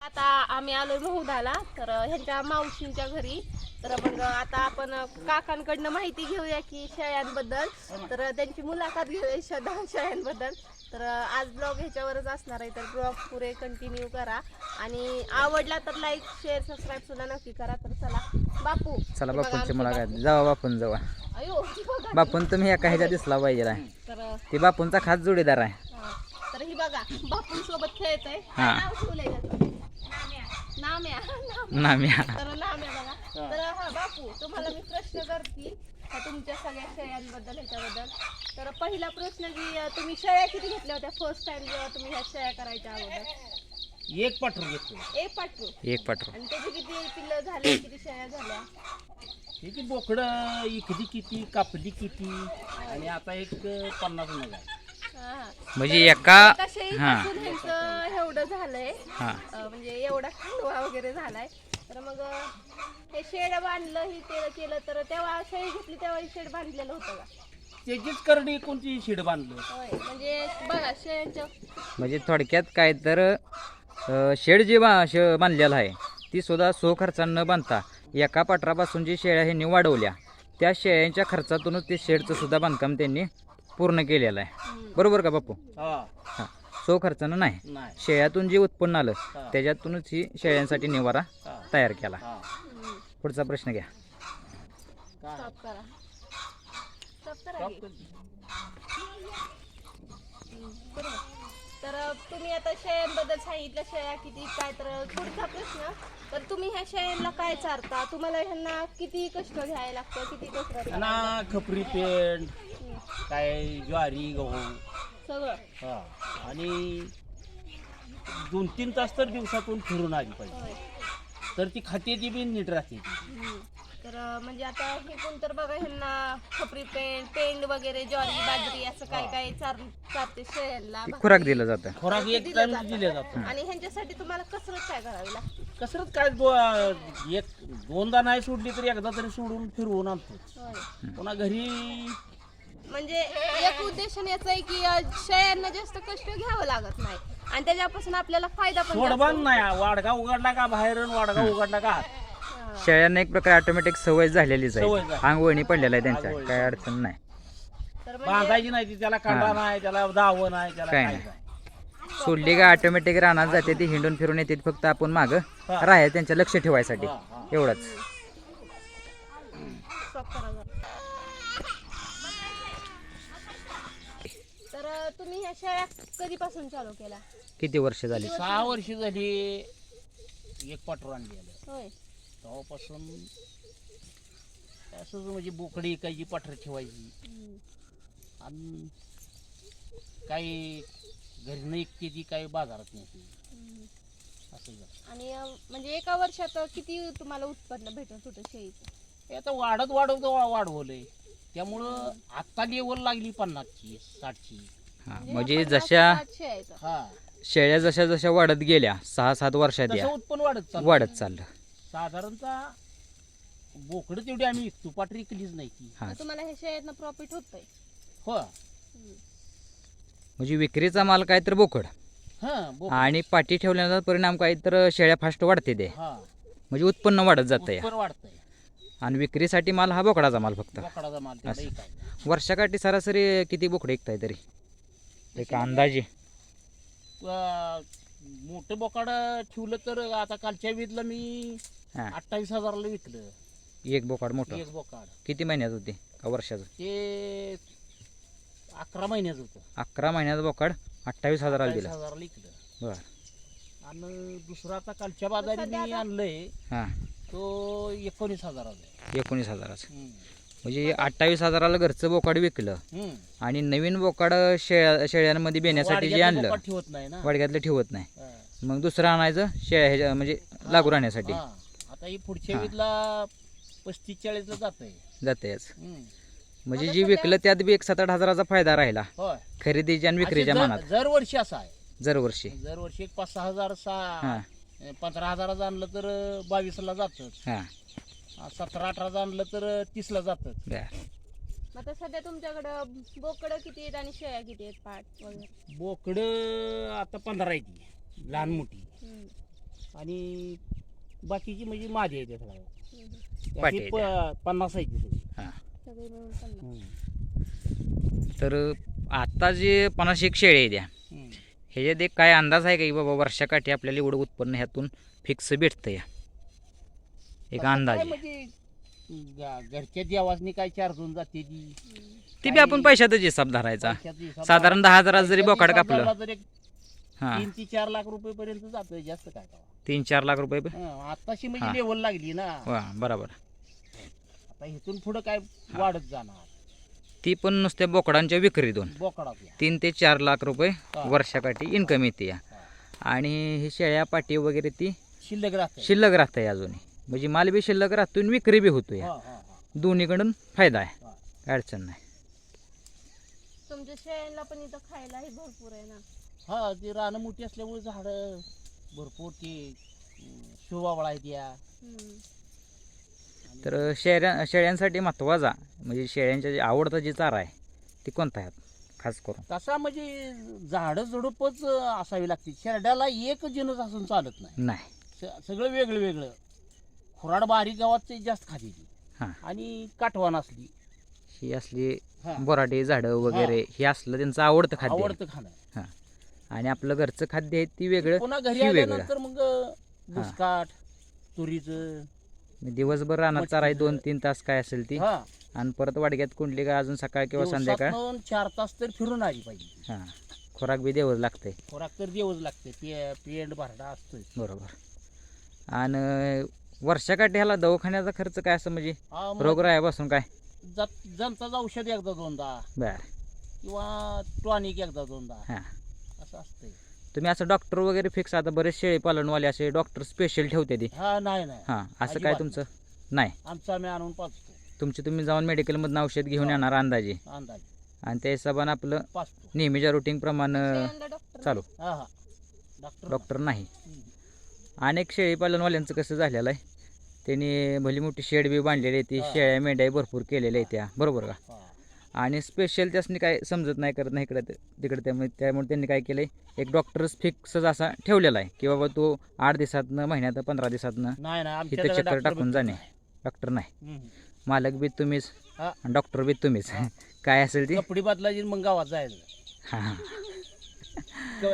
आता आम्ही आलोय महुदाला, तर ह्यांच्या मावशींच्या घरी. तर मग आता आपण काकांकडनं माहिती घेऊया की शेळ्यांबद्दल, तर त्यांची मुलाखत घेऊया 10 शेळ्यांबद्दल. तर आज ब्लॉग ह्याच्यावरच असणार आहे, तर ब्लॉग पुरे कंटिन्यू करा आणि आवडला तर लाईक शेअर सबस्क्राईब सुद्धा नक्की करा. तर चला बापू, चला हे बघा बापूंची आमचे मुलाखत बापू. जावा बापून जावा. अयो बघा बापून तुम्ही एका ह्याच्या दिसला पाहिजे तर ते बापूंचा खास जोडीदार आहे. तर ही बघा बापूंसोबत खेळतय. हा. नाव ठेवलंय त्याचं? नाम्या. नाम्या. तर नाम्या बघा. तर हा बापू, तुम्हाला मी प्रश्न करते तुमच्या सगळ्या शेळ्यांबद्दल ह्याच्याबद्दल. तर पहिला प्रश्न की तुम्ही शेळ्या किती घेतल्या होत्या फर्स्ट टाइम जेव्हा तुम्ही ह्या शेळ्या करायच्या अगोदर? एक पाठरू घेतलं. एक पाटरू. एक पाठरू. आणि त्याची किती पिल्लं झाली, किती शेळ्या झाल्या? त्याची बोकडं इकली किती, कापली किती, आणि आता एक 50 नग आहे. हा, हा. म्हणजे एका एका शेळीपासून ह्यांचं एवढं झालंय, हा म्हणजे एवढा खांडवा वगैरे झालाय. तर मग हे शेड बांधलं ही ते केलं, तर तेव्हा शेळी घेतली तेव्हा हे शेड बांधलेलं होतं का? त्याचीच करडी कोणती शिड बांधलं. होय, म्हणजे बघा शेळ्यांच्या म्हणजे थोडक्यात काय तर शेड जे बांधलेलं आहे ती सुद्धा सो खर्चा न बांधता एका पाटरापासून जी शेळ्या ह्यांनी वाढवल्या त्या शेळ्यांच्या खर्चातूनच ते शेडचं सुद्धा बांधकाम त्यांनी पूर्ण केलेलं आहे. बरोबर का बापू? हा. हां, सो खर्चानं नाही, नाही. शेळ्यातून जे उत्पन्न आलं हा. त्याच्यातूनच ही शेळ्यांसाठी निवारा हा. तयार केला. हा. पुढचा प्रश्न घ्या. काय? स्टॉप करा. स्टॉप करा टॉप की. करते. बरोबर. तर तुम्ही आता शेळ्यांबद्दल सांगितलं, शेळ्या किती काय. तर पुढचा प्रश्न, तर तुम्ही ह्या शेळ्यांना काय चारता? तुम्हाला ह्यांना किती कष्ट घ्यायला लागतं, किती कसरत करायला ना खपरी पेंड, लागतं? काय ज्वारी गहू. सगळं. हा. आणि 2-3 तास तर दिवसातून फिरून आली पाहिजे, होय. तर ती खाते ती बी नीट राहते. तर म्हणजे आता हे कोण तर बघा ह्यांना खपरी पेंड वगैरे ज्वारी बाजरी असं काय काय चारते शेळ्यांना. ती खुराक दिलं जातं. खोराक एक दिलं टाइम जातं. दिले जातो. आणि ह्यांच्यासाठी तुम्हाला कसरत काय करावी लागते? कसरत काय एक 2दा नाही सोडली तरी एकदा तरी सोडून फिरवून आणतो. होय. पुन्हा घरी म्हणजे एक उद्देशन याचा आहे की शेळ्यांना जास्त कष्ट घ्यावं लागत नाही आणि त्याच्यापासून आपल्याला फायदा पण जास्त सोडबान होतो. नाही. वाडगा उघडला का बाहेर आणि वाडगा उघडला का आत. हा. शेळ्यांना एक प्रकारे ऑटोमॅटिक सवय झालेलीच सवय आहे. झाली. अंग वळणी पडलेला आहे त्यांच्या, अंग वळणी. काय अडचण नाही. तर म्हणजे बांधायची नाही ती, त्याला कांदा हा. नाही, त्याला दावं नाही, त्याला काय काय नाही. नाही. सोडली का ऑटोमॅटिक रानात जाते ती, हिंडून फिरून येते. फक्त आपण मागं हा. राहायचं त्यांचं लक्ष ठेवायसाठी, हा, हा. एवढंच. स्टॉप करा जरा. तर तुम्ही ह्या शेळ्या कधीपासून चालू केला? किती वर्ष झाली? 6 वर्ष झाली एक पाठरू आणलेलं. होय. तेव्हापासून असंच म्हणजे बोकडी एकाची पाठर ठेवायची हम्म. आणि काही घरी नाही एकटी ती काही बाजारात नेते हम्म. असं झालं. आणि म्हणजे एका वर्षात किती तुम्हाला उत्पन्न भेटत होतं शेळीचं? हे आता वाढत वाढवलंय, त्यामुळं आत्ता लेवल लागली 50ची 60ची. हा, म्हणजे म्हणजे 50 जशा 60 शेळ्याचं. हा. शेळ्या जशा जशा वाढत गेल्या 6-7 वर्षात तसं या उत्पन्न वाढत चाललं. वाढत चाललं. साधारणतः बोकडं तेवढी आम्ही विकतो, पाठरी इकलीच नाही ती. हा, मग तुम्हाला ह्या शेळ्यातनं प्रॉफिट होतंय? हो. म्हणजे विक्रीचा माल काय तर बोकड हा. आणि पाठी ठेवल्याचा परिणाम काय तर शेळ्या फास्ट वाढते ते, हा. म्हणजे उत्पन्न वाढत जातं या. उत्पन्न वाढतंय. आणि विक्रीसाठी माल हा बोकडाचा माल फक्त. बोकडाचा माल तेवढा असं. इकायचा. वर्षाकाठी सरासरी किती बोकडे विकताय तरी एक अंदाजे? मोठं बोकाड ठेवलं तर आता कालच्या वीजला मी हा. 28,000ला विकलं. एक बोकाड मोठं एक बोकाड किती महिन्यात होते का वर्षाचं? ते 11 महिन्याचं होतं. 11 महिन्याचं बोकाड 28,000 दिलं. 28,000ला विकलं. बर. आणि दुसरा आता कालच्या बाजारी सध्या मी आता- आणलंय हां, तो 19,000ला आहे. 19,000चं. हम्म. म्हणजे 28,000ला घरचं बोकाड विकलं हम्म. आणि नवीन बोकाड शेळ्यांमध्ये बेण्यासाठी जे वाडग्यातलं आणलं बोकाड ठेवत नाही ना. वाडग्यातलं ठेवत नाही, हा. मग दुसरं आणायचं शेळ्या म्हणजे लागू राहण्यासाठी. हा. आता ही पुढच्या हा. वीजला 35-40ला जात आहे. जाते याच. म्हणजे जे विकलं त्यात बी 7-8 हजाराचा फायदा राहिला होय. खरेदीच्या आणि विक्रीच्या मानात दरवर्षी असा आहे. दरवर्षी. दरवर्षी एक 5-6 हजार हां 15,000चं आणलं तर 22ला जातं. हां 17-18चं आणलं तर 30ला जातं. बर. मग आता सध्या तुमच्याकडं बोकडं किती आहेत आणि शेळ्या किती आहेत, पाट वगैरे? बोकडं आता 15 आहे ती, लहान मोठी. हम्म. आणि बाकीची म्हणजे माझी आहे सगळ्या पाटी त्याची आहे 50 आहे ती सगळी. हां सगळे मिळून 50. हम्म. तर आता जे 50 शेळी आहे द्या हम्म. ह्याच्यात एक काय अंदाज आहे का की बाबा वर्षाकाठी आपल्याला एवढं उत्पन्न ह्यातून फिक्स भेटतं या एक तसं अंदाज काय म्हणजे घरच्या देवासनी काय चार्जून जाते ती ती बी आपण पैशातच हिसाब धरायचा पैशाचा हिसाब साधारण 10,000 जरी बोकाड हिसाब कापलं धरला तर एक हां 3 ते 4 लाख रुपये पर्यंत जातोय जास्त काय का 3-4 लाख रुपये आताशी हा. म्हणजे लेवल लागली ना वा बरोबर आता इथून पुढे काय वाढत जाणार ती पण नुसत्या बोकडांच्या विक्रीतून बोकडात 3 ते 4 लाख रुपये हा. वर्षाकाठी इन्कम येते या आणि ही शेळ्या पाटी वगैरे ती शिल्लक राहते शिल्लक राहते अजूनही म्हणजे माल बी शिल्लक राहतो आणि विक्री बी होतो या दोन्हीकडून फायदा आहे हा. काय अडचण नाही तुमच्या शेळ्यांना पण इथं खायलाही भरपूर आहे ना. हा ती रानं मोठी असल्यामुळे झाड भरपूर ती शोभावळा आहे त्या हम्म. तर शेळ्यांसाठी महत्त्वाचा म्हणजे शेळ्यांच्या जे आवडता जे चारा आहे ते कोणता आहे खास करून तसा म्हणजे झाडं झुडपच असावी लागते शेरड्याला एक जिनस असून चालत नाही नाही सगळं वेगळं वेगळं खुराड बारीक गावात ते जास्त खाते ती हां. आणि काठवान असली ही असली हा. बोराटे झाडं वगैरे हे असलं त्यांचं आवडतं खाद्य आहे. आवडतं खाणं हां आणि आपलं घरचं खाद्य आहे ती वेगळं पुन्हा घरी ही वेगळं आल्यानंतर मग बुसकाट तुरीचं दिवसभर रानात चाराय 2-3 तास काय असेल ती हा आणि परत वाडग्यात कुंडली का अजून सकाळ किंवा संध्याकाळ दिवसातून 4 तास तर फिरून आली पाहिजे हां खुराक बी द्यावंच लागतंय खोराक तर देवच लागते पेंड भरडा असतोय बरोबर आणि वर्षाकाठी ह्याला दवाखान्याचा खर्च काय असं म्हणजे हा, मग रोगरायापासून काय जनताचं औषध एकदा दोनदा बर किंवा टॉनिक एकदा दोनदा हां असं असतंय तुम्ही असं डॉक्टर वगैरे फिक्स आता बरेच शेळी पालनवाले असे डॉक्टर स्पेशल ठेवते ते हा नाही हां असं काय अजिबात तुमचं नाही आमचं आम्ही आणून पाचतो तुमचे तुम्ही जाऊन मेडिकलमधून औषध घेऊन हा. येणार अंदाजे अंदाज आणि त्या हिशोबानं आपलं पाचतो नेहमीच्या रुटीन प्रमाणे शेळ्यांना डॉक्टर चालू हा हा डॉक्टर डॉक्टर नाही अनेक शेळी पालनवाल्यांचं कसं झालेलं आहे त्यांनी भली मोठी शेड बी बांधलेली आहे ती हा. शेळ्या मेंढ्या बरोबर केलेल्या आहेत त्या बरोबर का हा. आणि स्पेशल त्यासनी काय समजत नाही करत नाही इकडे तिकडे त्यामुळे त्यांनी काय केलं आहे एक डॉक्टरच फिक्सच असा ठेवलेला आहे की बाबा तो 8 दिवसातनं महिन्यात 15 दिवसातनं नाही नाही इथं आमच्याकडे चक्कर डॉक्टर टाकून जाणे डॉक्टर नाही हम्म. मालक बी तुम्हीच हा. आणि डॉक्टर बी तुम्हीच काय असेल ती कपडे बदलायची मग गावात जायचं हां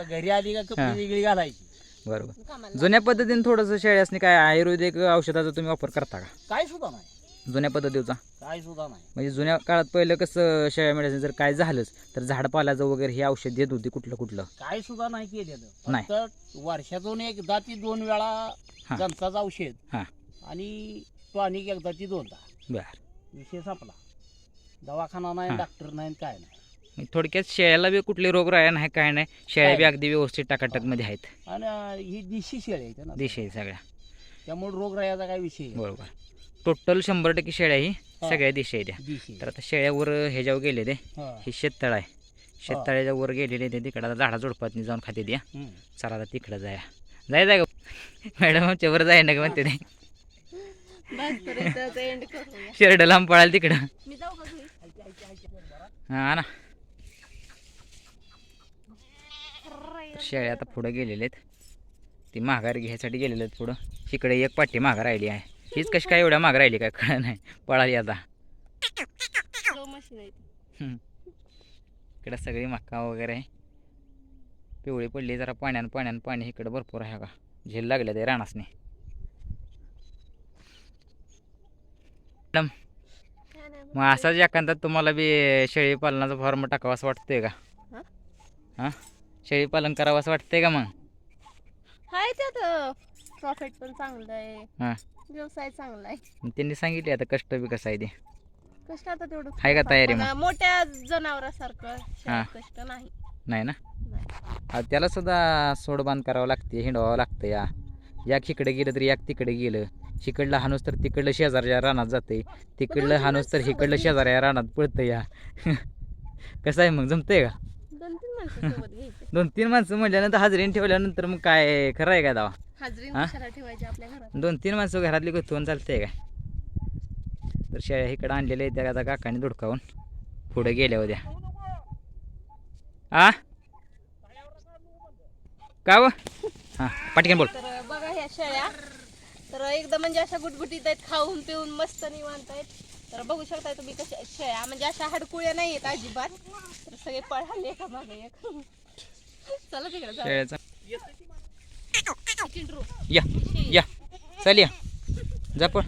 घरी आली का हा. कपडे वेगळी घालायची बरोबर कामाला. जुन्या पद्धतीने थोडंसं शेळ्यासनी काय आयुर्वेदिक औषधाचा तुम्ही वापर करता का काय सुद्धा नाही जुन्या पद्धतीचा काय सुद्धा नाही म्हणजे जुन्या काळात पहिलं कसं शेळ्या मेंढ्याचं जर काय झालंच तर झाडपाल्याचं वगैरे हे औषध देत होती कुठलं काय सुद्धा नाही केलेलं नाही. फक्त वर्षातून एकदा ती 2 वेळा हा. जनताचं औषध हा. आणि टॉनिक एकदा ती 2दा बर विषय संपला दवाखाना नाही हा. डॉक्टर नाही काय नाही थोडक्यात शेळ्याला बी कुठले रोग राया नाही काय नाही शेळ्या बी काय? अगदी व्यवस्थित टाकाटकमध्ये आहेत आणि ही देशी शेळ्या आहेत ना देशी आहे सगळ्या त्यामुळे रोगरायाचा काय विषय आहे? बरोबर टोटल 100% शेळ्या ही हा. सगळ्या देशी आहे त्या देशी तर आता शेळ्यावर ह्याच्यावर गेले ते हा. हे शेततळ आहे शेततळ्याच्या वर गेलेले ते तिकडं आता झाडा झुडपातनी जाऊन खाते द्या हम्म. चला आता तिकडं जाय का मॅडम आमच्या वर जाय ना का म्हणते ते बस तर इथं एंड करूया. शेरडं लांब पळाल तिकडं मी जाऊ का घरी? हा ना तर शेळ्या आता पुढं गेलेले आहेत ती माघारी घ्यायसाठी गेलेले आहेत पुढं इकडे एक पाठी माघार राहिली आहे हीच कशी काय एवढ्या मागं राहिली काय कळ नाही पळाली आता स्लो मशीन आहे ती. इकडं सगळी मक्का वगैरे आहे पिवळी पडली जरा पाणी इकडं भरपूर आहे का झेल लागले ते रानासने मॅडम काय नाही मग असाच एखादा तुम्हाला बी शेळी पालनाचा फॉर्म टाकावा असं वाटतंय का हा? हां शेळी पालन करावं असं वाटतंय का मग हाय त्यात प्रॉफिट पण चांगलं आहे हां व्यवसाय चांगला आहे मग त्यांनी सांगितले आता कष्ट बी कसं आहे ते कष्ट आता तेवढं आहे का तयारी पण मग? मोठ्या जनावरासारखं शेळ्यात हा. कष्ट नाही नाही ना नाही. त्याला सुद्धा सोडबांध करावं लागते हिंडवावं लागतं या इकडे गेलं तर याक तिकडे गेलं तिकडलं हाणूस तर तिकडलं शेजारच्या रानात जाते तिकडलं हाणूस तर इकडलं शेजाऱ्या रानात पळतं या कसं आहे मग जमतंय का 2-3 माणसं सोबत घ्यायचे 2-3 माणसं म्हटल्यानंतर हाजरीन ठेवल्यानंतर मग काय खरं आहे का दावा हाजरी हा? कशाला ठेवायची आपल्या घरात 2-3 माणसं घरातली गुंतवून चालतंय का तर शेळ्या इकडं आणलेल्या आहेत त्या आता काकाने धुडकावून पुढे गेल्या होत्या आ का व हां पटकन बोल तर बघा ह्या शेळ्या. तर एकदम म्हणजे अशा गुटगुटीत आहेत, खाऊन पिऊन मस्त निवांत आहेत. तर बघू शकताय तुम्ही कशा आहेत शेळ्या, म्हणजे अशा हडकुळ्या नाही आहेत अजिबात. तर सगळे पळाले एका मागे एक. चला तिकडे जाऊ. शेळ्याचा चिंटरू. या या चल या जा पण